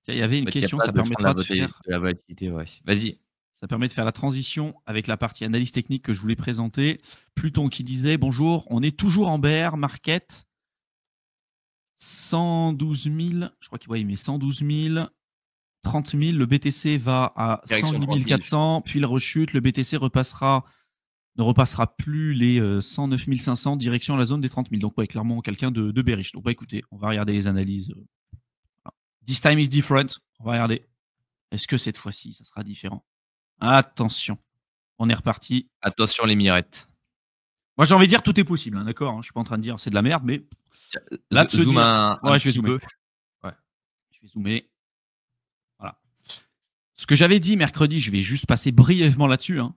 Tiens, il y avait une Faut être question, ça capable de prendre permettra de faire de la volatilité, ouais. Vas-y. ça permet de faire la transition avec la partie analyse technique que je voulais présenter. Pluton qui disait: «Bonjour, on est toujours en bear market, 112 000», je crois qu'il ouais, il met 112 000, 30 000, le BTC va à Direction 30 110 000, je pense. 400, puis il rechute, le BTC ne repassera plus les 109 500 direction la zone des 30 000. Donc ouais, clairement quelqu'un de bearish. Donc bah écoutez, on va regarder les analyses. This time is different. On va regarder. Est-ce que cette fois-ci, ça sera différent? Attention, on est reparti. Attention les mirettes. Moi, j'ai envie de dire tout est possible, hein, d'accord, hein. Je suis pas en train de dire c'est de la merde, mais Tiens, là de se zoom dire, un ouais, je vais petit zoomer. peu. Ouais. Je vais zoomer. Voilà. Ce que j'avais dit mercredi, je vais juste passer brièvement là-dessus, hein.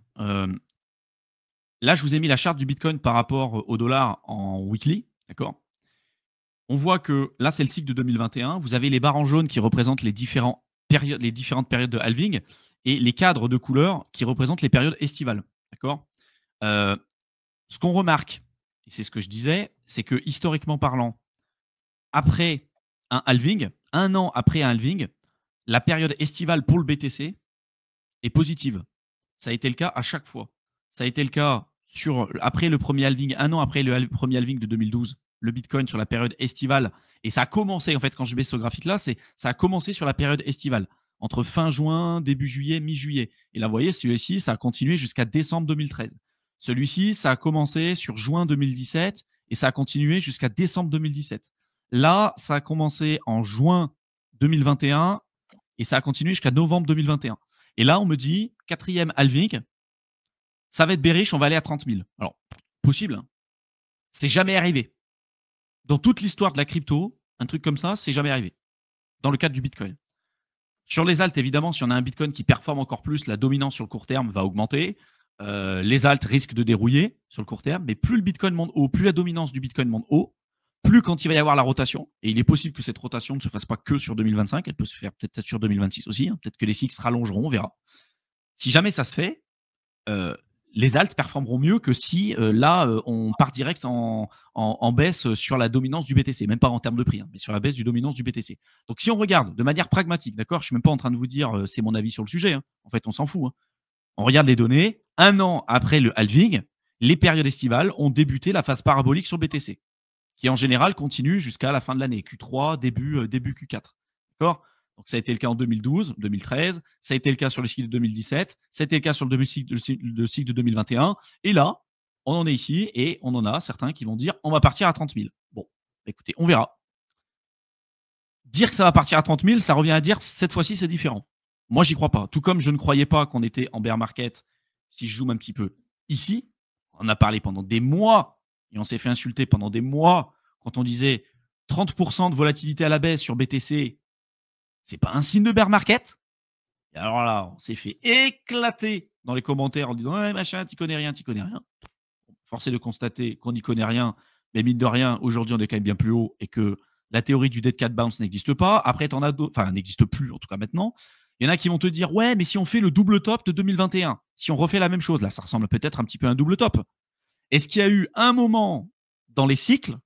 Là, je vous ai mis la charte du Bitcoin par rapport au dollar en weekly, d'accord. On voit que là, c'est le cycle de 2021. Vous avez les barres en jaune qui représentent les différentes périodes de halving et les cadres de couleurs qui représentent les périodes estivales. D'accord. Ce qu'on remarque, et c'est ce que je disais, c'est que historiquement parlant, après un halving, un an après un halving, la période estivale pour le BTC est positive. Ça a été le cas à chaque fois. Ça a été le cas après le premier halving, un an après le premier halving de 2012, le Bitcoin sur la période estivale. Et ça a commencé, en fait, quand je mets ce graphique-là, ça a commencé sur la période estivale, entre fin juin, début juillet, mi-juillet. Et là, vous voyez, celui-ci, ça a continué jusqu'à décembre 2013. Celui-ci, ça a commencé sur juin 2017 et ça a continué jusqu'à décembre 2017. Là, ça a commencé en juin 2021 et ça a continué jusqu'à novembre 2021. Et là, on me dit, quatrième halving, ça va être bearish, on va aller à 30 000. Alors, possible, hein. C'est jamais arrivé. Dans toute l'histoire de la crypto, un truc comme ça, c'est jamais arrivé. Dans le cadre du Bitcoin. Sur les alts, évidemment, si on a un Bitcoin qui performe encore plus, la dominance sur le court terme va augmenter. Les alts risquent de dérouiller sur le court terme, mais plus le Bitcoin monte haut, plus la dominance du Bitcoin monte haut, plus quand il va y avoir la rotation, et il est possible que cette rotation ne se fasse pas que sur 2025, elle peut se faire peut-être sur 2026 aussi, hein, peut-être que les cycles se rallongeront, on verra. Si jamais ça se fait, les alts performeront mieux que si là, on part direct en baisse sur la dominance du BTC, même pas en termes de prix, hein, mais sur la baisse du dominance du BTC. Donc si on regarde de manière pragmatique, d'accord, je suis même pas en train de vous dire c'est mon avis sur le sujet, hein. En fait, on s'en fout, hein. On regarde les données, un an après le halving, les périodes estivales ont débuté la phase parabolique sur le BTC, qui en général continue jusqu'à la fin de l'année, Q3, début Q4. D'accord. Donc ça a été le cas en 2012, 2013, ça a été le cas sur le cycle de 2017, ça a été le cas sur le cycle de 2021. Et là, on en est ici et on en a certains qui vont dire on va partir à 30 000. Bon, écoutez, on verra. Dire que ça va partir à 30 000, ça revient à dire cette fois-ci c'est différent. Moi, j'y crois pas. Tout comme je ne croyais pas qu'on était en bear market, si je zoome un petit peu ici, on a parlé pendant des mois et on s'est fait insulter pendant des mois quand on disait 30% de volatilité à la baisse sur BTC, c'est pas un signe de bear market. Et alors là, on s'est fait éclater dans les commentaires en disant ouais, machin, t'y connais rien, t'y connais rien. Force est de constater qu'on n'y connaît rien, mais mine de rien, aujourd'hui, on est quand même bien plus haut et que la théorie du dead cat bounce n'existe pas. Après, t'en as d'autres, enfin, n'existe plus, en tout cas maintenant. Il y en a qui vont te dire ouais, mais si on fait le double top de 2021, si on refait la même chose, là, ça ressemble peut-être un petit peu à un double top. Est-ce qu'il y a eu un moment dans les cycles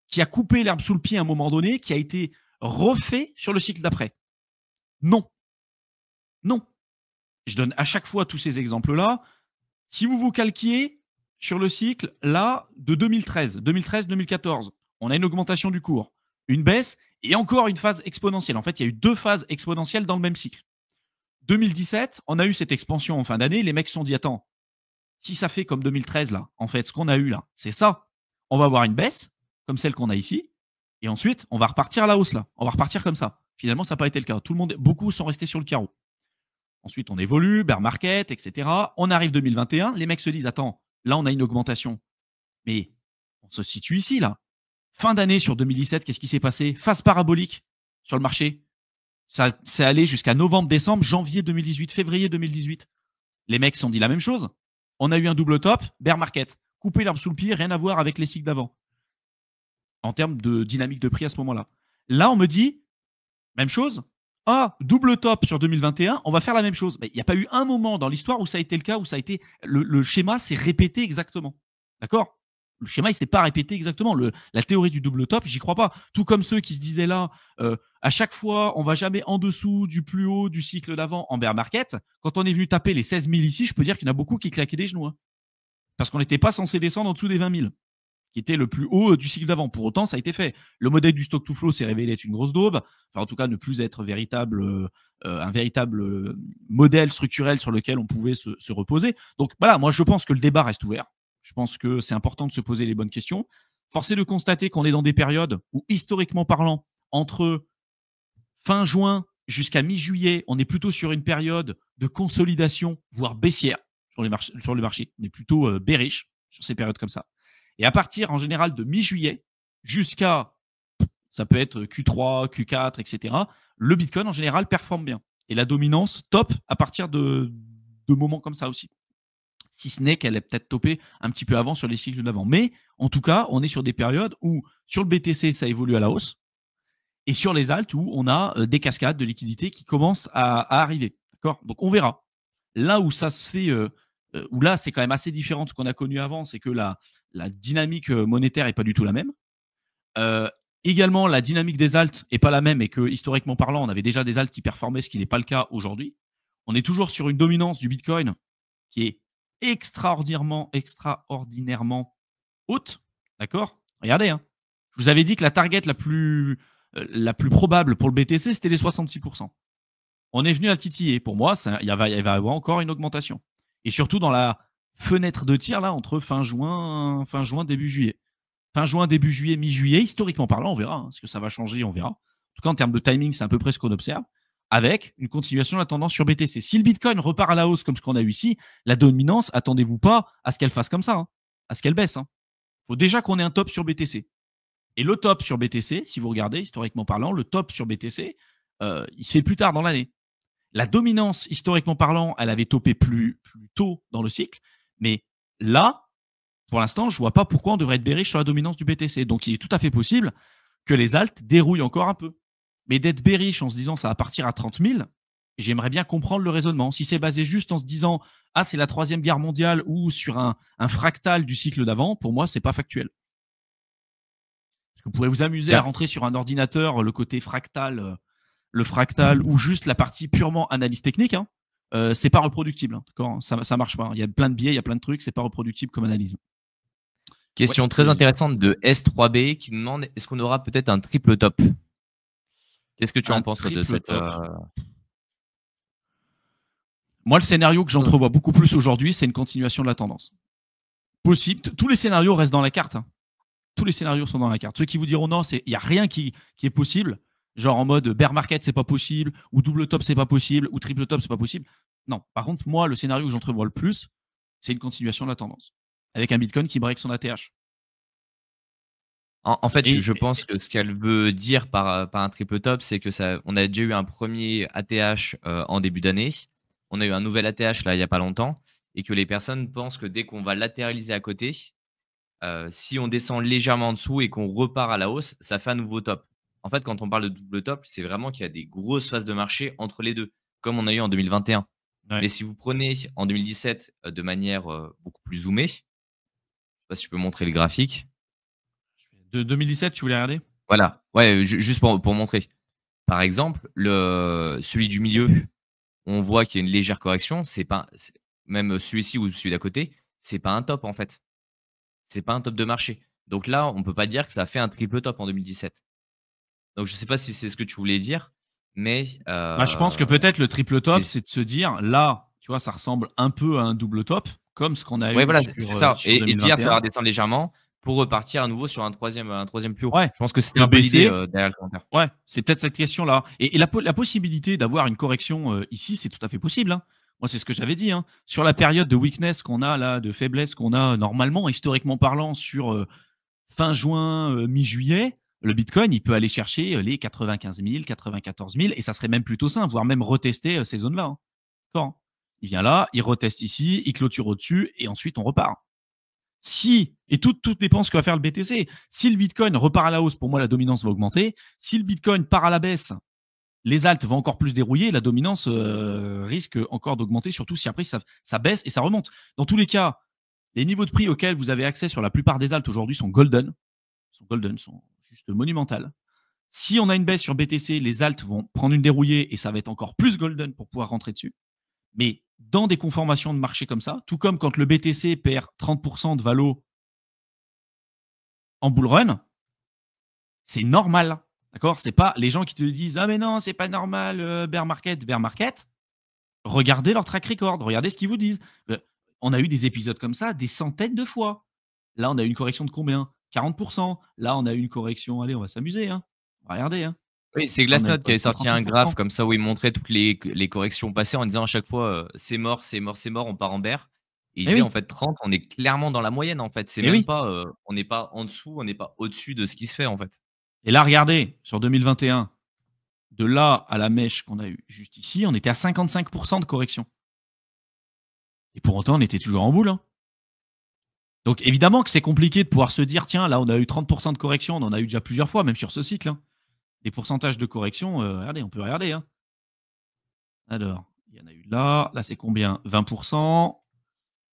qui a coupé l'herbe sous le pied à un moment donné, qui a été refait sur le cycle d'après? Non. Non. Je donne à chaque fois tous ces exemples-là. Si vous vous calquiez sur le cycle, là, de 2013-2014, on a une augmentation du cours, une baisse et encore une phase exponentielle. En fait, il y a eu deux phases exponentielles dans le même cycle. 2017, on a eu cette expansion en fin d'année. Les mecs se sont dit, attends, si ça fait comme 2013, là, en fait, ce qu'on a eu là, c'est ça. On va avoir une baisse, comme celle qu'on a ici, et ensuite, on va repartir à la hausse là. On va repartir comme ça. Finalement, ça n'a pas été le cas. Beaucoup sont restés sur le carreau. Ensuite, on évolue, bear market, etc. On arrive 2021, les mecs se disent, attends, là, on a une augmentation. Mais on se situe ici, là. Fin d'année sur 2017, qu'est-ce qui s'est passé? Phase parabolique sur le marché. Ça c'est allé jusqu'à novembre, décembre, janvier 2018, février 2018. Les mecs se sont dit la même chose. On a eu un double top, bear market. Couper l'herbe sous le pied, rien à voir avec les cycles d'avant. En termes de dynamique de prix à ce moment-là. Là, on me dit, même chose. Ah, double top sur 2021, on va faire la même chose. Mais il n'y a pas eu un moment dans l'histoire où ça a été le cas, où ça a été le schéma s'est répété exactement. D'accord? le schéma, il ne s'est pas répété exactement. La théorie du double top, j'y crois pas. Tout comme ceux qui se disaient là, à chaque fois, on va jamais en dessous du plus haut du cycle d'avant en bear market. Quand on est venu taper les 16 000 ici, je peux dire qu'il y en a beaucoup qui claquaient des genoux. Hein. Parce qu'on n'était pas censé descendre en dessous des 20 000, qui était le plus haut du cycle d'avant. Pour autant, ça a été fait. Le modèle du stock to flow s'est révélé être une grosse daube. Enfin, en tout cas, ne plus être un véritable modèle structurel sur lequel on pouvait se reposer. Donc voilà, moi je pense que le débat reste ouvert. Je pense que c'est important de se poser les bonnes questions. Force est de constater qu'on est dans des périodes où, historiquement parlant, entre fin juin jusqu'à mi-juillet, on est plutôt sur une période de consolidation, voire baissière sur le marché. On est plutôt bearish sur ces périodes comme ça. Et à partir, en général, de mi-juillet jusqu'à, ça peut être Q3, Q4, etc., le Bitcoin, en général, performe bien. Et la dominance top à partir de moments comme ça aussi. Si ce n'est qu'elle est peut-être topée un petit peu avant sur les cycles d'avant. Mais en tout cas, on est sur des périodes où, sur le BTC, ça évolue à la hausse. Et sur les alts, où on a des cascades de liquidités qui commencent à arriver. D'accord ? Donc, on verra. Là où ça se fait, où là, c'est quand même assez différent de ce qu'on a connu avant, c'est que la dynamique monétaire n'est pas du tout la même. Également, la dynamique des alts n'est pas la même et que, historiquement parlant, on avait déjà des alts qui performaient, ce qui n'est pas le cas aujourd'hui. On est toujours sur une dominance du Bitcoin qui est extraordinairement haute. D'accord ? Regardez, hein. Je vous avais dit que la target la plus probable pour le BTC, c'était les 66%. On est venu à titiller. Pour moi, il va y avoir encore une augmentation. Et surtout dans la fenêtre de tir là, entre fin juin, début juillet. Fin juin, début juillet, mi-juillet, historiquement parlant, on verra. Hein, ce que ça va changer, on verra. En tout cas, en termes de timing, c'est à peu près ce qu'on observe, avec une continuation de la tendance sur BTC. Si le Bitcoin repart à la hausse comme ce qu'on a eu ici, la dominance, attendez-vous pas à ce qu'elle fasse comme ça, hein, à ce qu'elle baisse. Il faut déjà qu'on ait un top sur BTC. Et le top sur BTC, si vous regardez, historiquement parlant, le top sur BTC, il se fait plus tard dans l'année. La dominance, historiquement parlant, elle avait topé plus tôt dans le cycle. Mais là, pour l'instant, je ne vois pas pourquoi on devrait être bearish sur la dominance du BTC. Donc, il est tout à fait possible que les alts dérouillent encore un peu. Mais d'être bearish en se disant ça va partir à 30 000, j'aimerais bien comprendre le raisonnement. Si c'est basé juste en se disant ah, c'est la troisième guerre mondiale ou sur un fractal du cycle d'avant, pour moi, ce n'est pas factuel. Parce que vous pourrez vous amuser à rentrer sur un ordinateur le côté fractal, le fractal ou juste la partie purement analyse technique. Hein. C'est pas reproductible. Hein, d'accord, ça marche pas. Il y a plein de biais, il y a plein de trucs, c'est pas reproductible comme analyse. Question très intéressante de S3B qui nous demande est-ce qu'on aura peut-être un triple top? Qu'est-ce que tu en penses de cette Moi, le scénario que j'entrevois beaucoup plus aujourd'hui, c'est une continuation de la tendance. Possible. Tous les scénarios restent dans la carte. Hein. Tous les scénarios sont dans la carte. Ceux qui vous diront non, il n'y a rien qui est possible, genre en mode bear market, c'est pas possible, ou double top, c'est pas possible, ou triple top, c'est pas possible. Non. Par contre, moi, le scénario que j'entrevois le plus, c'est une continuation de la tendance. Avec un Bitcoin qui break son ATH. En fait, je pense que ce qu'elle veut dire par un triple top, c'est que on a déjà eu un premier ATH en début d'année. On a eu un nouvel ATH là il n'y a pas longtemps. Et que les personnes pensent que dès qu'on va latéraliser à côté, si on descend légèrement en dessous et qu'on repart à la hausse, ça fait un nouveau top. En fait, quand on parle de double top, c'est vraiment qu'il y a des grosses phases de marché entre les deux, comme on a eu en 2021. Ouais. Mais si vous prenez en 2017 de manière beaucoup plus zoomée, je ne sais pas si je peux montrer le graphique. De 2017, tu voulais regarder? Voilà, ouais, juste pour montrer. Par exemple, celui du milieu, on voit qu'il y a une légère correction. Même celui-ci ou celui d'à côté, c'est pas un top en fait. C'est pas un top de marché. Donc là, on ne peut pas dire que ça a fait un triple top en 2017. Donc je ne sais pas si c'est ce que tu voulais dire, mais je pense que peut-être le triple top, c'est de se dire là, tu vois, ça ressemble un peu à un double top, comme ce qu'on a eu. Oui, voilà, c'est ça. Et dire ça va redescendre légèrement pour repartir à nouveau sur un troisième plus haut. Ouais. Je pense que c'était un peu l'idée derrière le commentaire. Ouais, c'est peut-être cette question-là. Et la possibilité d'avoir une correction ici, c'est tout à fait possible. Hein. Moi, c'est ce que j'avais dit. Hein. Sur la période de weakness qu'on a là, de faiblesse qu'on a normalement, historiquement parlant, sur fin juin, mi-juillet, le Bitcoin, il peut aller chercher les 95 000, 94 000, et ça serait même plutôt simple, voire même retester ces zones-là. Hein. D'accord ? Il vient là, il reteste ici, il clôture au-dessus, et ensuite on repart. Et tout dépend de ce que va faire le BTC. Si le Bitcoin repart à la hausse, pour moi, la dominance va augmenter. Si le Bitcoin part à la baisse, les alts vont encore plus dérouiller. La dominance risque encore d'augmenter, surtout si après ça baisse et ça remonte. Dans tous les cas, Les niveaux de prix auxquels vous avez accès sur la plupart des alts aujourd'hui sont golden. Sont juste monumentales. Si on a une baisse sur BTC, les alts vont prendre une dérouillée et ça va être encore plus golden pour pouvoir rentrer dessus. Mais dans des conformations de marché comme ça, tout comme quand le BTC perd 30% de valo en bull run, c'est normal. D'accord? C'est pas les gens qui te disent ah mais non, c'est pas normal, bear market, bear market. Regardez leur track record, regardez ce qu'ils vous disent. On a eu des épisodes comme ça des centaines de fois. Là, on a eu une correction de combien? 40%. Là, on a eu une correction, allez, on va s'amuser, hein. On va regarder, hein. Oui, c'est Là, on a une Glassnode qui avait correction de sorti un 39%. graphe comme ça où il montrait toutes les corrections passées en disant à chaque fois c'est mort, c'est mort, c'est mort, on part en bear. Et il Mais disait en oui, fait 30, on est clairement dans la moyenne en fait. C'est mais même oui. pas, on n'est pas en dessous, on n'est pas au-dessus de ce qui se fait en fait. Et là, regardez, sur 2021, de là à la mèche qu'on a eue juste ici, on était à 55% de correction. Et pour autant, on était toujours en boule, hein. Donc évidemment que c'est compliqué de pouvoir se dire, tiens, là, on a eu 30% de correction, on en a eu déjà plusieurs fois, même sur ce cycle, hein. Les pourcentages de correction, regardez, on peut regarder, hein. Alors, il y en a eu là. Là, c'est combien? 20%.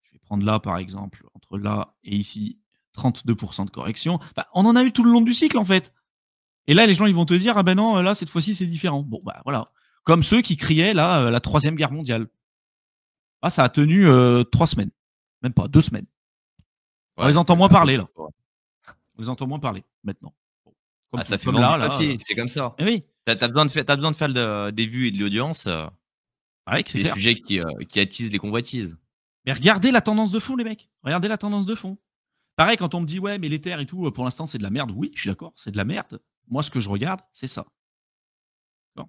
Je vais prendre là, par exemple, entre là et ici, 32% de correction. Bah, on en a eu tout le long du cycle, en fait. Et là, les gens, ils vont te dire, ah ben non, là, cette fois-ci, c'est différent. Bon, bah voilà. Comme ceux qui criaient, là, la Troisième Guerre mondiale. Ah, ça a tenu 3 semaines. Même pas, 2 semaines. On Ouais, les entend ça moins fait un peu parler, là. peur, quoi. On les entend moins parler, maintenant. Bon. Ah, ça fait Comme vendre du là, là. papier, c'est comme ça. Eh oui, Tu as besoin de faire des vues et de l'audience, ouais, c'est c'est des clair. sujets qui attisent les convoitises. Mais regardez la tendance de fond, les mecs. Regardez la tendance de fond. Pareil, quand on me dit, ouais, mais l'Ether et tout, pour l'instant, c'est de la merde. Oui, je suis d'accord, c'est de la merde. Moi, ce que je regarde, c'est ça. Bon.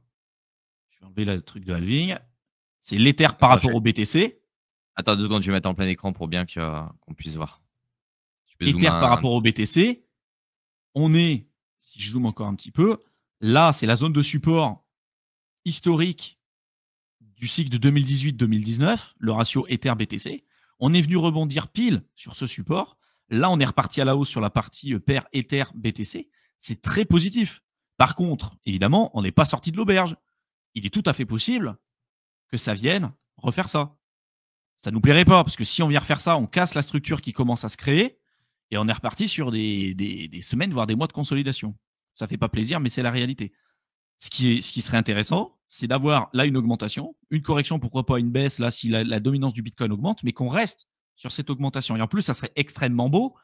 Je vais enlever le truc de halving. C'est l'Ether par Attends, rapport au BTC. attends 2 secondes, je vais mettre en plein écran pour bien qu'on puisse voir. Tu peux zoomer Ether par un rapport au BTC. On est, si je zoome encore un petit peu, là, c'est la zone de support historique du cycle de 2018-2019, le ratio Ether-BTC. On est venu rebondir pile sur ce support. Là, on est reparti à la hausse sur la partie paire Ether-BTC. C'est très positif. Par contre, évidemment, on n'est pas sorti de l'auberge. Il est tout à fait possible que ça vienne refaire ça. Ça ne nous plairait pas, parce que si on vient refaire ça, on casse la structure qui commence à se créer, et on est reparti sur des semaines, voire des mois de consolidation. Ça ne fait pas plaisir, mais c'est la réalité. Ce qui serait intéressant, c'est d'avoir là une augmentation, une correction, pourquoi pas une baisse, là, si la dominance du Bitcoin augmente, mais qu'on reste sur cette augmentation. Et en plus, ça serait extrêmement beau,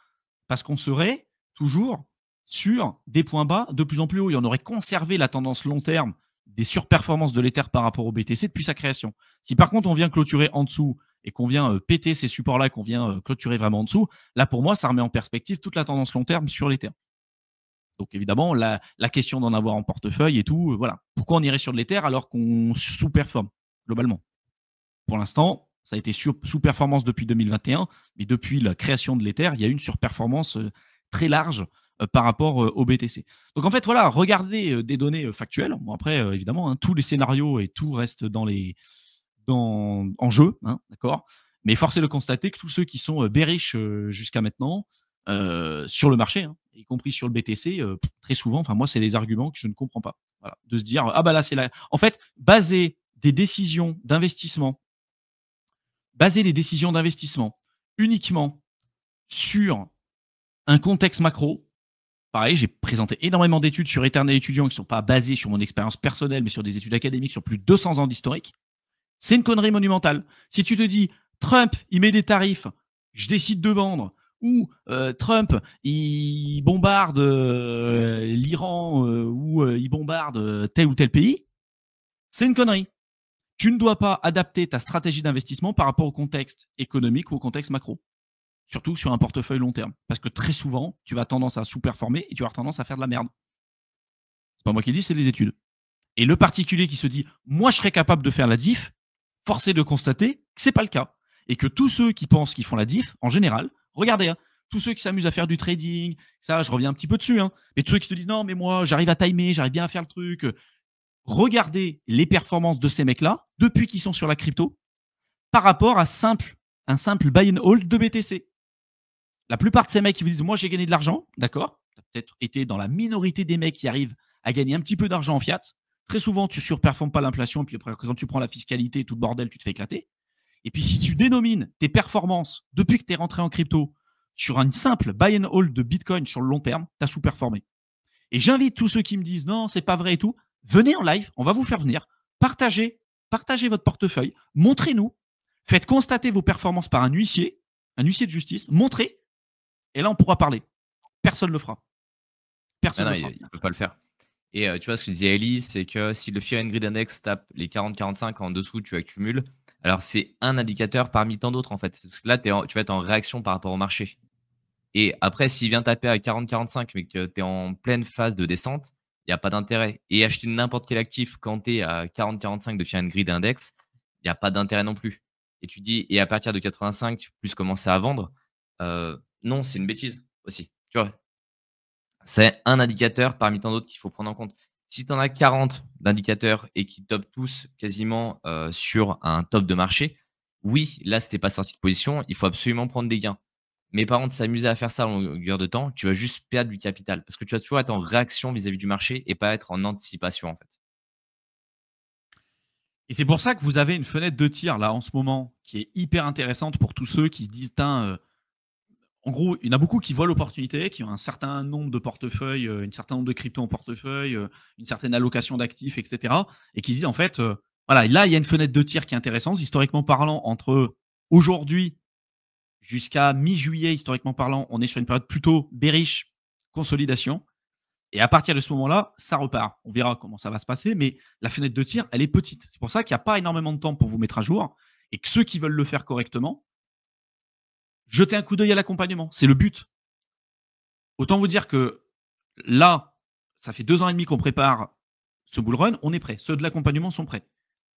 parce qu'on serait toujours sur des points bas de plus en plus haut. Et on aurait conservé la tendance long terme des surperformances de l'Ether par rapport au BTC depuis sa création. Si par contre on vient clôturer en dessous et qu'on vient péter ces supports-là, qu'on vient clôturer vraiment en dessous, là pour moi, ça remet en perspective toute la tendance long terme sur l'Ether. Donc évidemment, la question d'en avoir en portefeuille et tout, voilà. Pourquoi on irait sur de l'Ether alors qu'on sous-performe globalement? Pour l'instant, ça a été sous-performance depuis 2021, mais depuis la création de l'Ether, il y a eu une surperformance très large par rapport au BTC. Donc en fait, voilà, regardez des données factuelles. Bon, après, évidemment, hein, tous les scénarios et tout reste en jeu, hein, d'accord. Mais force est de constater que tous ceux qui sont bearish jusqu'à maintenant sur le marché, hein, y compris sur le BTC, très souvent, enfin moi, c'est des arguments que je ne comprends pas. Voilà, de se dire ah bah là c'est là. En fait, baser des décisions d'investissement uniquement sur un contexte macro. Pareil, j'ai présenté énormément d'études sur Éternel étudiant qui ne sont pas basées sur mon expérience personnelle, mais sur des études académiques sur plus de 200 ans d'historique. C'est une connerie monumentale. Si tu te dis, Trump, il met des tarifs, je décide de vendre, ou Trump, il bombarde l'Iran ou il bombarde tel ou tel pays, c'est une connerie. Tu ne dois pas adapter ta stratégie d'investissement par rapport au contexte économique ou au contexte macro. Surtout sur un portefeuille long terme. Parce que très souvent, tu vas tendance à sous-performer et tu vas avoir tendance à faire de la merde. C'est pas moi qui le dis, c'est les études. Et le particulier qui se dit, moi, je serais capable de faire la diff, force est de constater que c'est pas le cas. Et que tous ceux qui pensent qu'ils font la diff, en général, regardez, hein, tous ceux qui s'amusent à faire du trading, ça, je reviens un petit peu dessus, hein, mais tous ceux qui te disent, non, mais moi, j'arrive à timer, j'arrive bien à faire le truc, regardez les performances de ces mecs-là depuis qu'ils sont sur la crypto par rapport à un simple buy and hold de BTC. La plupart de ces mecs qui vous disent moi j'ai gagné de l'argent, d'accord, tu as peut-être été dans la minorité des mecs qui arrivent à gagner un petit peu d'argent en fiat. Très souvent, tu surperformes pas l'inflation, puis après, quand tu prends la fiscalité et tout le bordel, tu te fais éclater. Et puis, si tu dénomines tes performances depuis que tu es rentré en crypto sur une simple buy and hold de Bitcoin sur le long terme, tu as sous-performé. Et j'invite tous ceux qui me disent non, c'est pas vrai et tout, venez en live, on va vous faire venir, partagez votre portefeuille, montrez-nous, faites constater vos performances par un huissier de justice, montrez, et là on pourra parler. Personne ne le fera. Personne Ah ne non, le fera. il ne peut pas le faire. Et tu vois, ce que disait Ellie, c'est que si le Fear and Greed Index tape les 40-45 en dessous, tu accumules. Alors, c'est un indicateur parmi tant d'autres, en fait. Parce que là, tu vas être en réaction par rapport au marché. Et après, s'il vient taper à 40-45, mais que tu es en pleine phase de descente, il y a pas d'intérêt. Et acheter n'importe quel actif quand tu es à 40-45 de Fear and Greed Index, il y a pas d'intérêt non plus. Et tu dis et à partir de 85, plus commencer à vendre, non, c'est une bêtise aussi, tu vois? C'est un indicateur parmi tant d'autres qu'il faut prendre en compte. Si tu en as 40 d'indicateurs et qui topent tous quasiment, sur un top de marché, oui, là, si tu pas sorti de position, il faut absolument prendre des gains. Mais par contre, s'amuser à faire ça en longueur de temps, tu vas juste perdre du capital parce que tu vas toujours être en réaction vis-à-vis du marché et pas être en anticipation, en fait. Et c'est pour ça que vous avez une fenêtre de tir là en ce moment qui est hyper intéressante pour tous ceux qui se disent en gros, il y en a beaucoup qui voient l'opportunité, qui ont un certain nombre de portefeuilles, un certain nombre de cryptos en portefeuille, une certaine allocation d'actifs, etc. Et qui se disent en fait, voilà, là, il y a une fenêtre de tir qui est intéressante, historiquement parlant, entre aujourd'hui jusqu'à mi-juillet, historiquement parlant, on est sur une période plutôt bearish, consolidation. Et à partir de ce moment-là, ça repart. On verra comment ça va se passer, mais la fenêtre de tir, elle est petite. C'est pour ça qu'il n'y a pas énormément de temps pour vous mettre à jour et que ceux qui veulent le faire correctement, jetez un coup d'œil à l'accompagnement. C'est le but. Autant vous dire que là, ça fait 2 ans et demi qu'on prépare ce bull run, on est prêt. Ceux de l'accompagnement sont prêts.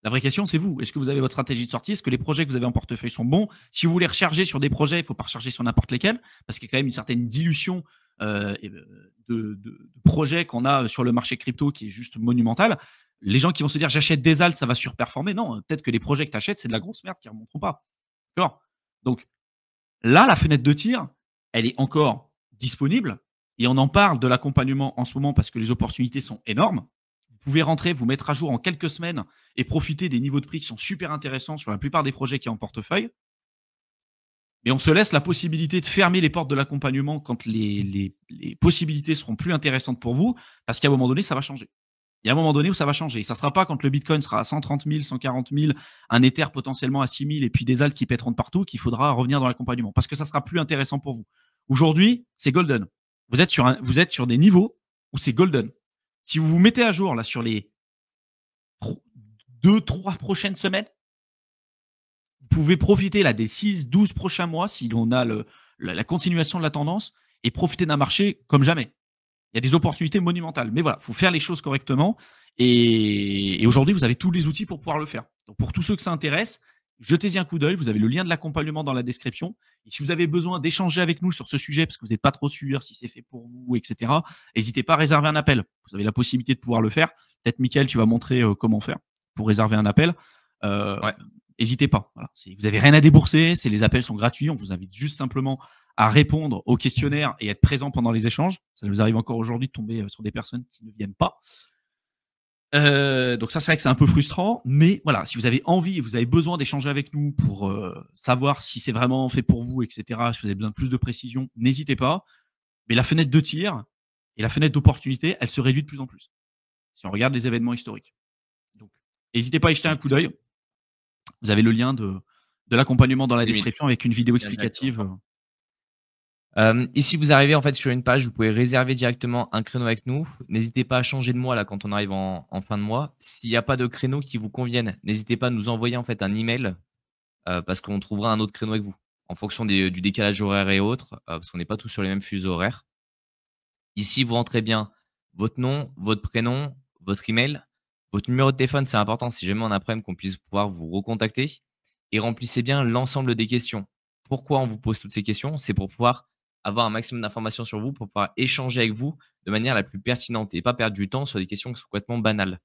La vraie question, c'est vous. Est-ce que vous avez votre stratégie de sortie? Est-ce que les projets que vous avez en portefeuille sont bons? Si vous voulez recharger sur des projets, il ne faut pas recharger sur n'importe lesquels, parce qu'il y a quand même une certaine dilution de projets qu'on a sur le marché crypto qui est juste monumentale. Les gens qui vont se dire j'achète des alts, ça va surperformer. Non, peut-être que les projets que tu achètes, c'est de la grosse merde qui ne remonteront pas. D'accord? Donc là, la fenêtre de tir, elle est encore disponible et on en parle de l'accompagnement en ce moment parce que les opportunités sont énormes. Vous pouvez rentrer, vous mettre à jour en quelques semaines et profiter des niveaux de prix qui sont super intéressants sur la plupart des projets qui sont en portefeuille. Mais on se laisse la possibilité de fermer les portes de l'accompagnement quand les possibilités seront plus intéressantes pour vous, parce qu'à un moment donné, ça va changer. Il y a un moment donné où ça va changer. Et ça ne sera pas quand le Bitcoin sera à 130 000, 140 000, un Ether potentiellement à 6 000 et puis des alts qui pèteront de partout qu'il faudra revenir dans l'accompagnement parce que ça sera plus intéressant pour vous. Aujourd'hui, c'est golden. Vous êtes sur des niveaux où c'est golden. Si vous vous mettez à jour là sur les 2-3 prochaines semaines, vous pouvez profiter là des 6-12 prochains mois si on a la continuation de la tendance et profiter d'un marché comme jamais. Il y a des opportunités monumentales. Mais voilà, il faut faire les choses correctement. Et aujourd'hui, vous avez tous les outils pour pouvoir le faire. Donc, pour tous ceux que ça intéresse, jetez-y un coup d'œil. Vous avez le lien de l'accompagnement dans la description. Et si vous avez besoin d'échanger avec nous sur ce sujet, parce que vous n'êtes pas trop sûr si c'est fait pour vous, etc., n'hésitez pas à réserver un appel. Vous avez la possibilité de pouvoir le faire. Peut-être, Mickaël, tu vas montrer comment faire pour réserver un appel. Ouais. N'hésitez pas. Voilà. Vous n'avez rien à débourser. Les appels sont gratuits. On vous invite juste simplement à répondre aux questionnaires et être présent pendant les échanges. Ça nous arrive encore aujourd'hui de tomber sur des personnes qui ne viennent pas. Donc ça, c'est vrai que c'est un peu frustrant, mais voilà, si vous avez envie et vous avez besoin d'échanger avec nous pour savoir si c'est vraiment fait pour vous, etc., si vous avez besoin de plus de précision, n'hésitez pas. Mais la fenêtre de tir et la fenêtre d'opportunité, elle se réduit de plus en plus. Si on regarde les événements historiques. Donc, n'hésitez pas à y jeter un coup d'œil. Vous avez le lien de l'accompagnement dans la description avec une vidéo explicative. Ici, vous arrivez en fait sur une page, vous pouvez réserver directement un créneau avec nous. N'hésitez pas à changer de mois là quand on arrive en fin de mois. S'il n'y a pas de créneau qui vous convienne, n'hésitez pas à nous envoyer en fait un email parce qu'on trouvera un autre créneau avec vous en fonction du décalage horaire et autres, parce qu'on n'est pas tous sur les mêmes fuseaux horaires. Ici, vous rentrez bien votre nom, votre prénom, votre email, votre numéro de téléphone, c'est important si jamais on a un problème qu'on puisse pouvoir vous recontacter et remplissez bien l'ensemble des questions. Pourquoi on vous pose toutes ces questions? C'est pour pouvoir avoir un maximum d'informations sur vous, pour pouvoir échanger avec vous de manière la plus pertinente et pas perdre du temps sur des questions qui sont complètement banales.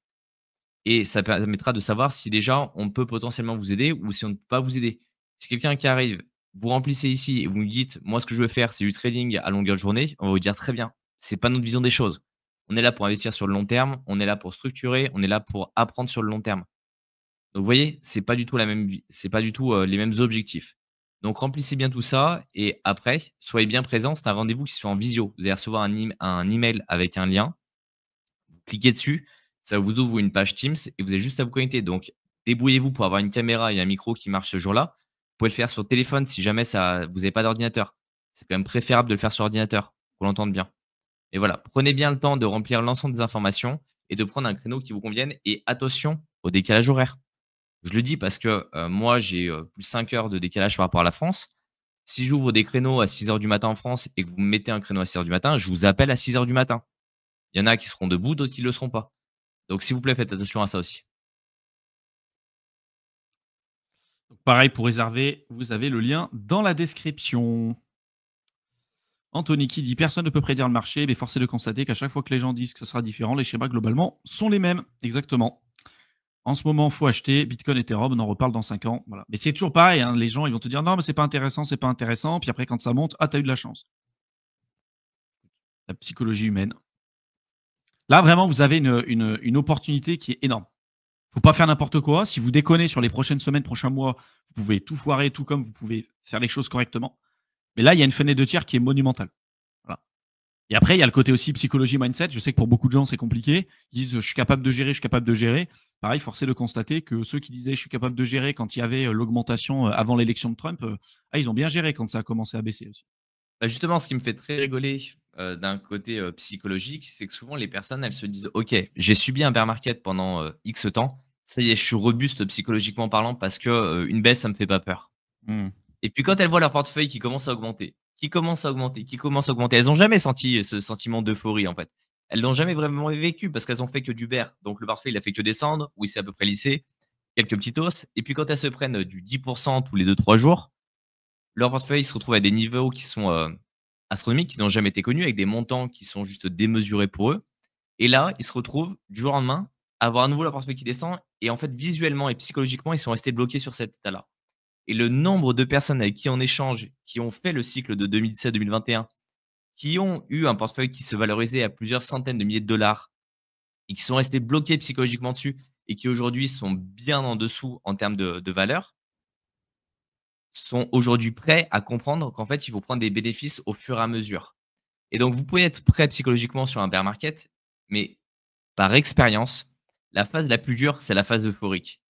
Et ça permettra de savoir si déjà on peut potentiellement vous aider ou si on ne peut pas vous aider. Si quelqu'un qui arrive, vous remplissez ici et vous me dites, moi ce que je veux faire, c'est du trading à longueur de journée, on va vous dire très bien. C'est pas notre vision des choses. On est là pour investir sur le long terme, on est là pour structurer, on est là pour apprendre sur le long terme. Donc vous voyez, c'est pas du tout, les mêmes objectifs. Donc remplissez bien tout ça et après, soyez bien présents. C'est un rendez-vous qui se fait en visio. Vous allez recevoir un email avec un lien. Vous cliquez dessus, ça vous ouvre une page Teams et vous avez juste à vous connecter. Donc débrouillez-vous pour avoir une caméra et un micro qui marchent ce jour-là. Vous pouvez le faire sur le téléphone si jamais vous n'avez pas d'ordinateur. C'est quand même préférable de le faire sur ordinateur pour l'entendre bien. Et voilà, prenez bien le temps de remplir l'ensemble des informations et de prendre un créneau qui vous convienne et attention au décalage horaire. Je le dis parce que, moi, j'ai, plus 5 heures de décalage par rapport à la France. Si j'ouvre des créneaux à 6 heures du matin en France et que vous me mettez un créneau à 6 heures du matin, je vous appelle à 6 heures du matin. Il y en a qui seront debout, d'autres qui ne le seront pas. Donc s'il vous plaît, faites attention à ça aussi. Donc, pareil, pour réserver, vous avez le lien dans la description. Anthony qui dit: personne ne peut prédire le marché, mais force est de constater qu'à chaque fois que les gens disent que ce sera différent, les schémas globalement sont les mêmes. Exactement. En ce moment, il faut acheter Bitcoin, Ethereum, on en reparle dans 5 ans. Voilà. Mais c'est toujours pareil, hein, les gens ils vont te dire non, mais c'est pas intéressant, c'est pas intéressant. Puis après, quand ça monte, ah, t'as eu de la chance. La psychologie humaine. Là, vraiment, vous avez une opportunité qui est énorme. Faut pas faire n'importe quoi. Si vous déconnez sur les prochaines semaines, prochains mois, vous pouvez tout foirer, tout comme vous pouvez faire les choses correctement. Mais là, il y a une fenêtre de tir qui est monumentale. Voilà. Et après, il y a le côté aussi psychologie, mindset. Je sais que pour beaucoup de gens, c'est compliqué. Ils disent, je suis capable de gérer, je suis capable de gérer. Pareil, force est de constater que ceux qui disaient, je suis capable de gérer quand il y avait l'augmentation avant l'élection de Trump, ils ont bien géré quand ça a commencé à baisser aussi. Bah, justement, ce qui me fait très rigoler, d'un côté, psychologique, c'est que souvent les personnes, elles se disent: «OK, j'ai subi un bear market pendant, X temps. Ça y est, je suis robuste psychologiquement parlant parce que, une baisse, ça me fait pas peur». Hmm. Et puis quand elles voient leur portefeuille qui commence à augmenter, qui commence à augmenter, qui commence à augmenter, elles ont jamais senti ce sentiment d'euphorie, en fait. Elles l'ont jamais vraiment vécu parce qu'elles ont fait que du bear. Donc le portefeuille, il a fait que descendre, ou il s'est à peu près lissé, quelques petites hausses et puis quand elles se prennent, du 10 tous les 2-3 jours, leur portefeuille se retrouve à des niveaux qui sont, astronomiques, qui n'ont jamais été connus, avec des montants qui sont juste démesurés pour eux. Et là, ils se retrouvent du jour au lendemain à avoir à nouveau leur portefeuille qui descend et en fait, visuellement et psychologiquement, ils sont restés bloqués sur cet état-là. Et le nombre de personnes avec qui on échange, qui ont fait le cycle de 2017-2021, qui ont eu un portefeuille qui se valorisait à plusieurs centaines de milliers de dollars et qui sont restés bloqués psychologiquement dessus et qui aujourd'hui sont bien en dessous en termes de valeur, sont aujourd'hui prêts à comprendre qu'en fait, il faut prendre des bénéfices au fur et à mesure. Et donc, vous pouvez être prêt psychologiquement sur un bear market, mais par expérience, la phase la plus dure, c'est la phase euphorique.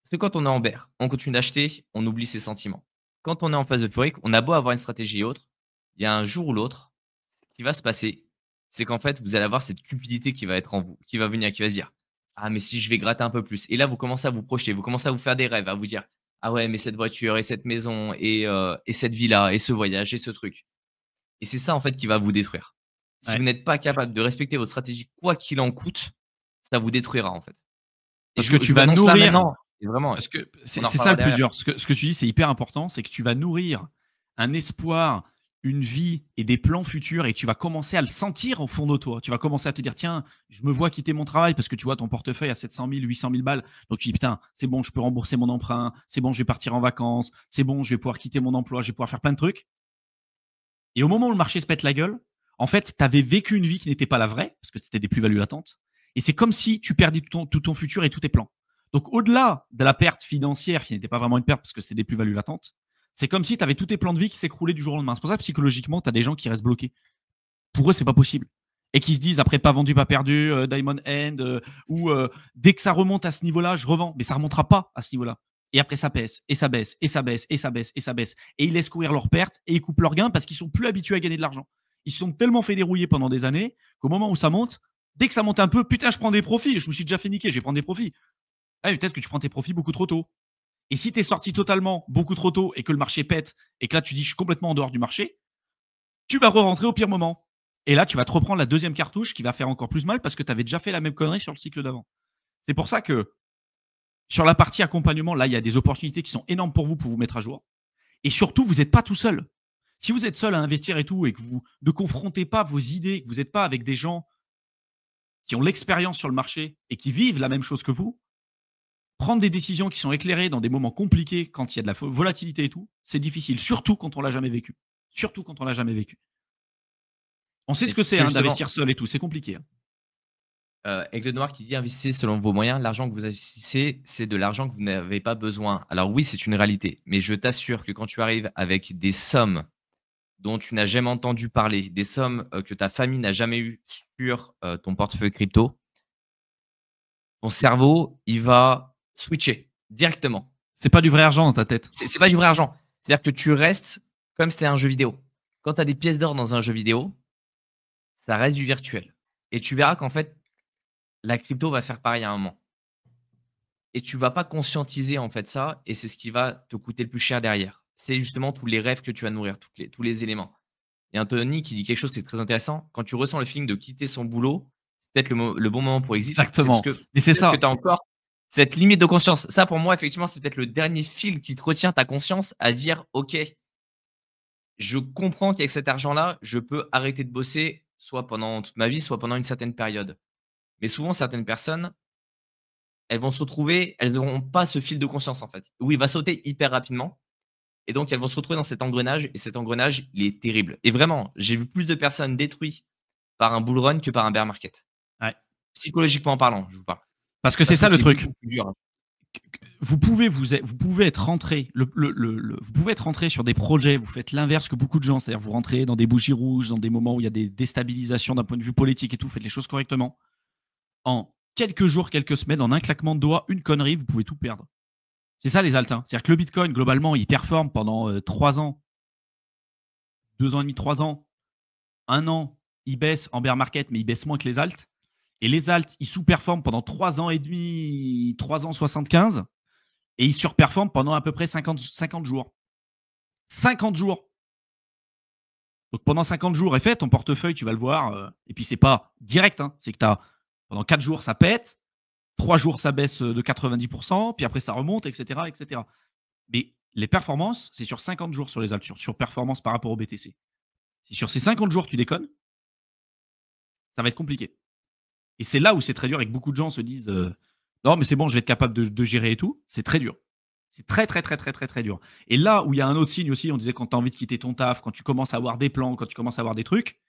Parce que quand on est en bear, on continue d'acheter, on oublie ses sentiments. Quand on est en phase euphorique, on a beau avoir une stratégie et autre, il y a un jour ou l'autre, ce qui va se passer, c'est qu'en fait, vous allez avoir cette cupidité qui va être en vous, qui va venir, qui va se dire: «Ah, mais si je vais gratter un peu plus». Et là, vous commencez à vous projeter, vous commencez à vous faire des rêves, à vous dire: «Ah ouais, mais cette voiture et cette maison et cette villa et ce voyage et ce truc». Et c'est ça, en fait, qui va vous détruire. Si Ouais. vous n'êtes pas capable de respecter votre stratégie, quoi qu'il en coûte, ça vous détruira, en fait. Et Parce que je tu vous vas l'annonce là nourrir. maintenant et vraiment, Parce que on c'est en c'est ça reparlera le plus derrière. dur. Ce que tu dis, c'est hyper important, c'est que tu vas nourrir un espoir, une vie et des plans futurs et tu vas commencer à le sentir au fond de toi. Tu vas commencer à te dire: «Tiens, je me vois quitter mon travail» parce que tu vois ton portefeuille à 700 000, 800 000 balles. Donc tu dis: «Putain, c'est bon, je peux rembourser mon emprunt. C'est bon, je vais partir en vacances. C'est bon, je vais pouvoir quitter mon emploi. Je vais pouvoir faire plein de trucs». Et au moment où le marché se pète la gueule, en fait, tu avais vécu une vie qui n'était pas la vraie parce que c'était des plus-values latentes et c'est comme si tu perdais tout ton futur et tous tes plans. Donc, au-delà de la perte financière, qui n'était pas vraiment une perte parce que c'était des plus-values latentes, c'est comme si tu avais tous tes plans de vie qui s'écroulaient du jour au lendemain. C'est pour ça que psychologiquement, tu as des gens qui restent bloqués. Pour eux, c'est pas possible. Et qui se disent après pas vendu, pas perdu, Diamond End, ou dès que ça remonte à ce niveau-là, je revends. Mais ça remontera pas à ce niveau-là. Et après, ça baisse, et ça baisse, et ça baisse, et ça baisse, et ça baisse. Et ils laissent courir leurs pertes et ils coupent leurs gains parce qu'ils sont plus habitués à gagner de l'argent. Ils se sont tellement fait dérouiller pendant des années qu'au moment où ça monte, dès que ça monte un peu, putain, je prends des profits. Je me suis déjà fait niquer, je vais prendre des profits. Ah, mais peut-être que tu prends tes profits beaucoup trop tôt. Et si tu es sorti totalement beaucoup trop tôt et que le marché pète et que là tu dis je suis complètement en dehors du marché, tu vas re-rentrer au pire moment. Et là, tu vas te reprendre la deuxième cartouche qui va faire encore plus mal parce que tu avais déjà fait la même connerie sur le cycle d'avant. C'est pour ça que sur la partie accompagnement, là, il y a des opportunités qui sont énormes pour vous mettre à jour. Et surtout, vous n'êtes pas tout seul. Si vous êtes seul à investir et tout et que vous ne confrontez pas vos idées, que vous n'êtes pas avec des gens qui ont l'expérience sur le marché et qui vivent la même chose que vous, prendre des décisions qui sont éclairées dans des moments compliqués, quand il y a de la volatilité et tout, c'est difficile, surtout quand on l'a jamais vécu. Surtout quand on l'a jamais vécu. On sait Et ce que parce c'est que hein, justement d'investir seul et tout, c'est compliqué. Hein. Aigle Noir qui dit: «Investissez selon vos moyens. L'argent que vous investissez, c'est de l'argent que vous n'avez pas besoin». Alors oui, c'est une réalité, mais je t'assure que quand tu arrives avec des sommes dont tu n'as jamais entendu parler, des sommes, que ta famille n'a jamais eues sur, ton portefeuille crypto, ton cerveau, il va switcher directement. C'est pas du vrai argent dans ta tête. C'est pas du vrai argent. C'est-à-dire que tu restes comme si c'était un jeu vidéo. Quand tu as des pièces d'or dans un jeu vidéo, ça reste du virtuel et tu verras qu'en fait, la crypto va faire pareil à un moment et tu vas pas conscientiser, en fait, ça et c'est ce qui va te coûter le plus cher derrière. C'est justement tous les rêves que tu vas nourrir, tous les éléments. Et Anthony qui dit quelque chose qui est très intéressant. Quand tu ressens le feeling de quitter son boulot, c'est peut-être le bon moment pour exit. C'est parce Exactement. que Mais c'est peut-être que ça. tu as encore cette limite de conscience. Ça, pour moi, effectivement, c'est peut-être le dernier fil qui te retient ta conscience à dire: «OK, je comprends qu'avec cet argent-là, je peux arrêter de bosser, soit pendant toute ma vie, soit pendant une certaine période». Mais souvent, certaines personnes, elles vont se retrouver, elles n'auront pas ce fil de conscience, en fait, où il va sauter hyper rapidement et donc elles vont se retrouver dans cet engrenage et cet engrenage, il est terrible et vraiment, j'ai vu plus de personnes détruites par un bull run que par un bear market. Ouais. Psychologiquement parlant, je vous parle. Parce que c'est Parce que ça le c'est truc. beaucoup plus dur, hein. Vous pouvez être rentré, vous pouvez être rentré sur des projets, vous faites l'inverse que beaucoup de gens, c'est-à-dire vous rentrez dans des bougies rouges, dans des moments où il y a des déstabilisations d'un point de vue politique et tout, faites les choses correctement. En quelques jours, quelques semaines, en un claquement de doigts, une connerie, vous pouvez tout perdre. C'est ça les altins. C'est-à-dire que le Bitcoin, globalement, il performe pendant 3 ans, 2 ans et demi, 3 ans, 1 an, il baisse en bear market, mais il baisse moins que les alts. Et les alts, ils sous-performent pendant 3 ans et demi, 3 ans 75, et ils surperforment pendant à peu près 50 jours. 50 jours. Donc pendant 50 jours, et fait ton portefeuille, tu vas le voir. Et puis c'est pas direct, hein, c'est que tu as pendant 4 jours, ça pète, 3 jours, ça baisse de 90%, puis après ça remonte, etc. etc. Mais les performances, c'est sur 50 jours sur les alts, sur performance par rapport au BTC. Si sur ces 50 jours, tu déconnes, ça va être compliqué. Et c'est là où c'est très dur et que beaucoup de gens se disent non, mais c'est bon, je vais être capable de gérer et tout. C'est très dur. C'est très, très, très, très, très, très dur. Et là où il y a un autre signe aussi, on disait quand tu as envie de quitter ton taf, quand tu commences à avoir des plans, quand tu commences à avoir des trucs,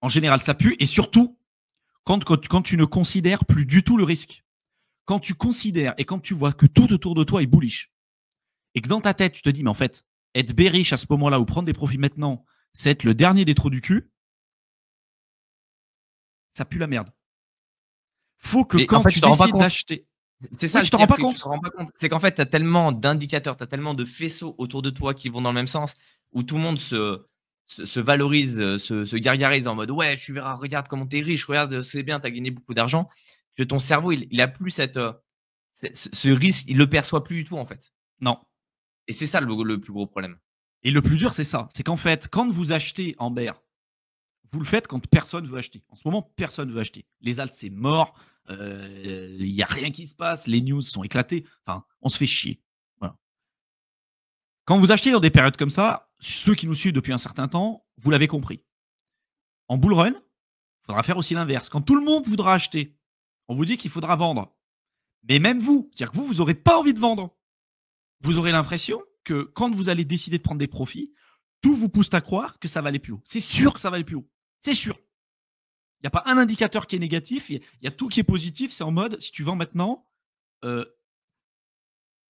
en général, ça pue. Et surtout, quand tu ne considères plus du tout le risque. Quand tu considères et quand tu vois que tout autour de toi est bullish et que dans ta tête, tu te dis, mais en fait, être bearish à ce moment-là ou prendre des profits maintenant, c'est être le dernier des trous du cul, ça pue la merde. Faut que Mais en quand fait, tu tu te rends pas décides compte. d'acheter. C'est ça Oui, le tu t'en pire, rends pas c'est que tu te compte. rends pas compte. C'est qu'en fait, tu as tellement d'indicateurs, tu as tellement de faisceaux autour de toi qui vont dans le même sens, où tout le monde se valorise, se gargarise en mode: «Ouais, tu verras, regarde comment tu es riche, regarde, c'est bien, tu as gagné beaucoup d'argent», que ton cerveau, il a plus cette, ce risque, il le perçoit plus du tout, en fait Non. et c'est ça le plus gros problème. Et le plus dur, c'est ça. C'est qu'en fait, quand vous achetez en bear, vous le faites quand personne veut acheter. En ce moment, personne veut acheter. Les alts, c'est mort. Il n'y a rien qui se passe. Les news sont éclatées. Enfin, on se fait chier. Voilà. Quand vous achetez dans des périodes comme ça, ceux qui nous suivent depuis un certain temps, vous l'avez compris. En bull run, il faudra faire aussi l'inverse. Quand tout le monde voudra acheter, on vous dit qu'il faudra vendre. Mais même vous, c'est-à-dire que vous n'aurez pas envie de vendre. Vous aurez l'impression que quand vous allez décider de prendre des profits, tout vous pousse à croire que ça va aller plus haut. C'est sûr que ça va aller plus haut. C'est sûr. Il n'y a pas un indicateur qui est négatif. Il y a tout qui est positif. C'est en mode, si tu vends maintenant, t'es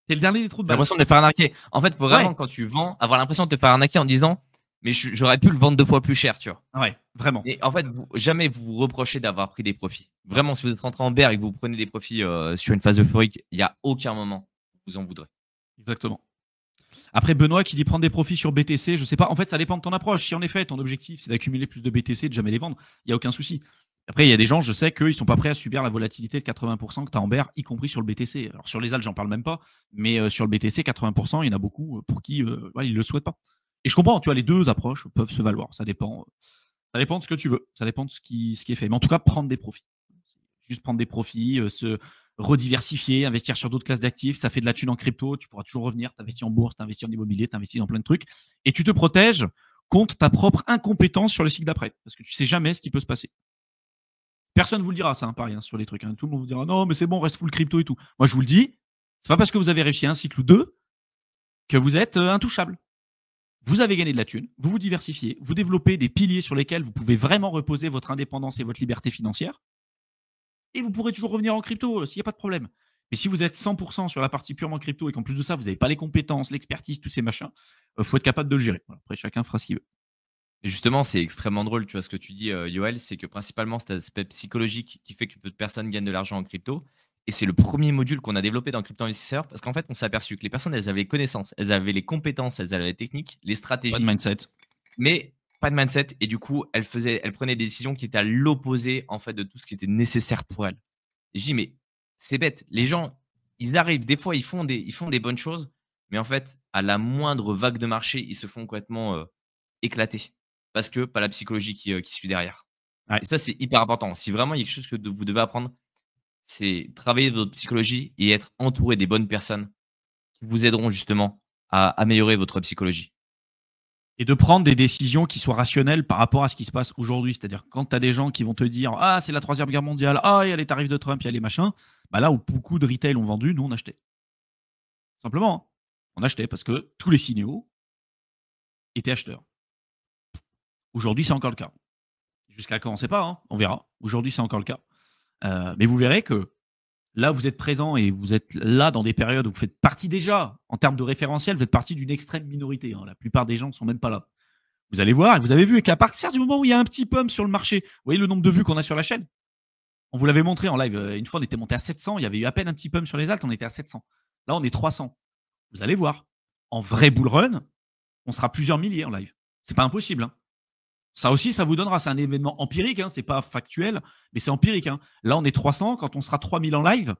le dernier des trous de J'ai balle. l'impression de me faire arnaquer. En fait, faut vraiment, Ouais, quand tu vends, avoir l'impression de te faire arnaquer en disant: «Mais j'aurais pu le vendre 2 fois plus cher», tu vois? ouais, vraiment. Et en fait, jamais vous vous reprochez d'avoir pris des profits. Vraiment, si vous êtes rentré en bear et que vous prenez des profits, sur une phase euphorique, il y a aucun moment où vous en voudrez. Exactement. Après, Benoît qui dit prendre des profits sur BTC, je sais pas. En fait, ça dépend de ton approche. Si en effet, ton objectif, c'est d'accumuler plus de BTC, de jamais les vendre, il n'y a aucun souci. Après, il y a des gens, je sais qu'ils sont pas prêts à subir la volatilité de 80% que tu as en bear, y compris sur le BTC. Alors, sur les alts, j'en parle même pas. Mais sur le BTC, 80%, il y en a beaucoup pour qui ouais, ils le souhaitent pas. Et je comprends, tu vois, les deux approches peuvent se valoir. Ça dépend de ce que tu veux. Ça dépend de ce qui est fait. Mais en tout cas, prendre des profits. Juste prendre des profits, se rediversifier, investir sur d'autres classes d'actifs. Ça fait de la thune en crypto. Tu pourras toujours revenir. Tu investis en bourse, tu investis en immobilier, tu investis dans plein de trucs. Et tu te protèges contre ta propre incompétence sur le cycle d'après. Parce que tu sais jamais ce qui peut se passer. Personne ne vous le dira, ça, hein, pareil, hein, sur les trucs. Hein. Tout le monde vous dira non, mais c'est bon, reste full crypto et tout. Moi, je vous le dis, c'est pas parce que vous avez réussi un cycle ou deux que vous êtes intouchable. Vous avez gagné de la thune, vous vous diversifiez, vous développez des piliers sur lesquels vous pouvez vraiment reposer votre indépendance et votre liberté financière. et vous pourrez toujours revenir en crypto, s'il n'y a pas de problème. Mais si vous êtes 100% sur la partie purement crypto et qu'en plus de ça, vous n'avez pas les compétences, l'expertise, tous ces machins, faut être capable de le gérer. Voilà. Après, chacun fera ce qu'il veut. Et justement, c'est extrêmement drôle, tu vois, ce que tu dis, Yoel, c'est que principalement cet aspect psychologique qui fait que peu de personnes gagnent de l'argent en crypto. Et c'est le premier module qu'on a développé dans Crypto Investisseur parce qu'en fait, on s'est aperçu que les personnes, elles avaient les connaissances, elles avaient les compétences, elles avaient les techniques, les Pas de stratégies, mindset. mais pas de mindset. Et du coup, elles prenaient des décisions qui étaient à l'opposé en fait de tout ce qui était nécessaire pour elles. Et je dis, mais c'est bête. Les gens, ils arrivent, des fois, ils font des bonnes choses, mais en fait, à la moindre vague de marché, ils se font complètement éclater parce que pas la psychologie qui suit derrière. Ouais. Et ça, c'est hyper important. Si vraiment il y a quelque chose que vous devez apprendre, c'est travailler votre psychologie et être entouré des bonnes personnes qui vous aideront justement à améliorer votre psychologie. Et de prendre des décisions qui soient rationnelles par rapport à ce qui se passe aujourd'hui. C'est-à-dire quand tu as des gens qui vont te dire « Ah, c'est la troisième guerre mondiale. Ah, il y a les tarifs de Trump, il y a les machins. » Bah là où beaucoup de retail ont vendu, nous, on achetait. Simplement, hein. On achetait parce que tous les signaux étaient acheteurs. Aujourd'hui, c'est encore le cas. Jusqu'à quand, on ne sait pas, hein, on verra. Aujourd'hui, c'est encore le cas. Mais vous verrez que là, vous êtes présent et vous êtes là dans des périodes où vous faites partie déjà, en termes de référentiel, vous faites partie d'une extrême minorité. Hein. La plupart des gens ne sont même pas là. Vous allez voir, et vous avez vu qu'à partir du moment où il y a un petit pump sur le marché, vous voyez le nombre de vues qu'on a sur la chaîne. On vous l'avait montré en live. Une fois, on était monté à 700. Il y avait eu à peine un petit pump sur les alts. On était à 700. Là, on est 300. Vous allez voir. En vrai bull run, on sera plusieurs milliers en live. C'est pas impossible. Hein. Ça aussi, ça vous donnera. C'est un événement empirique. Hein. C'est pas factuel, mais c'est empirique. Hein. Là, on est 300. Quand on sera 3000 en live,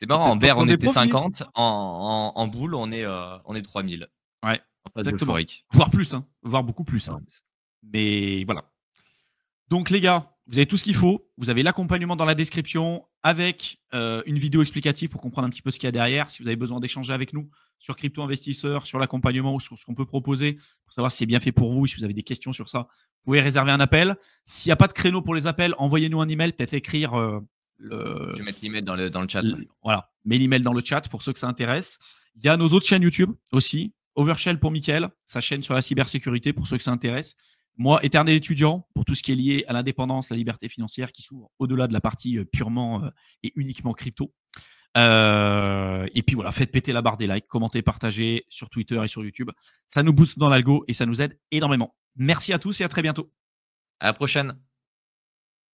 C'est marrant, en bear, on des était profits. 50. En boule, on est 3000. Ouais, En phase exactement. euphorique. Voire plus. Hein. Voire beaucoup plus. Hein. Mais voilà. Donc les gars, vous avez tout ce qu'il faut. Vous avez l'accompagnement dans la description avec une vidéo explicative pour comprendre un petit peu ce qu'il y a derrière. Si vous avez besoin d'échanger avec nous sur Crypto Investisseur, sur l'accompagnement ou sur ce qu'on peut proposer pour savoir si c'est bien fait pour vous, si vous avez des questions sur ça, vous pouvez réserver un appel. S'il n'y a pas de créneau pour les appels, envoyez-nous un email, peut-être écrire Je vais mettre l'email dans le chat. Voilà, mets l'email dans le chat pour ceux que ça intéresse. Il y a nos autres chaînes YouTube aussi. Overshell pour Mickaël, sa chaîne sur la cybersécurité pour ceux que ça intéresse. Moi, éternel étudiant, pour tout ce qui est lié à l'indépendance, la liberté financière, qui s'ouvre au-delà de la partie purement et uniquement crypto. Et puis voilà, faites péter la barre des likes, commentez, partagez sur Twitter et sur YouTube. Ça nous booste dans l'algo et ça nous aide énormément. Merci à tous et à très bientôt. À la prochaine.